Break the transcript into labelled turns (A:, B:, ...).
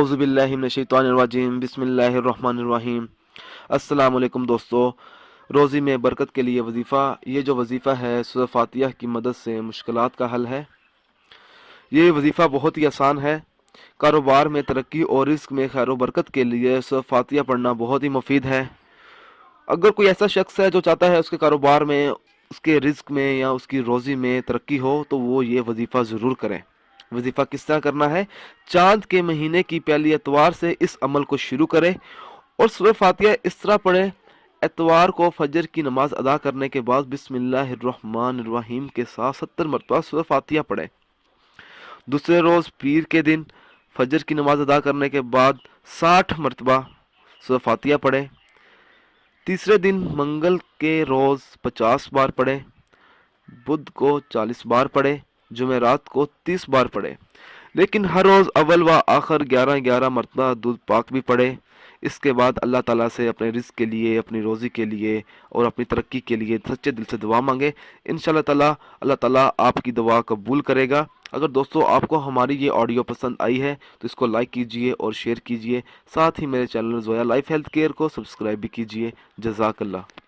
A: اعوذ باللہ من الشیطان الرجیم، بسم اللہ الرحمن الرحیم۔ السلام علیکم دوستو، روزی میں برکت کے لیے وظیفہ۔ یہ جو وظیفہ ہے سورہ فاتحہ کی مدد سے مشکلات کا حل ہے۔ یہ وظیفہ بہت ہی آسان ہے۔ کاروبار میں ترقی اور رزق میں خیر و برکت کے لیے سورہ فاتحہ پڑھنا بہت ہی مفید ہے۔ اگر کوئی ایسا شخص ہے جو چاہتا ہے اس کے کاروبار میں، اس کے رزق میں یا اس کی روزی میں ترقی ہو، تو وہ یہ وظیفہ ضرور کرے۔ وظیفہ کس طرح کرنا ہے؟ چاند کے مہینے کی پہلی اتوار سے اس عمل کو شروع کرے اور سورہ فاتحہ اس طرح پڑھے۔ اتوار کو فجر کی نماز ادا کرنے کے بعد بسم اللہ الرحمن الرحیم کے ساتھ 70 مرتبہ سورہ فاتحہ پڑھے۔ دوسرے روز پیر کے دن فجر کی نماز ادا کرنے کے بعد 60 مرتبہ سورہ فاتحہ پڑھے۔ تیسرے دن منگل کے روز 50 بار پڑھے، بدھ کو 40 بار پڑھے، جمعرات کو 30 بار پڑھے۔ لیکن ہر روز اول و آخر 11 مرتبہ دودھ پاک بھی پڑھے۔ اس کے بعد اللہ تعالیٰ سے اپنے رزق کے لیے، اپنی روزی کے لیے اور اپنی ترقی کے لیے سچے دل سے دعا مانگے۔ انشاءاللہ تعالیٰ اللہ تعالیٰ آپ کی دعا قبول کرے گا۔ اگر دوستو آپ کو ہماری یہ آڈیو پسند آئی ہے تو اس کو لائک کیجئے اور شیئر کیجئے، ساتھ ہی میرے channel Zoya life health care کو سبسکرائب بھی کیجئے۔ جزاک اللہ۔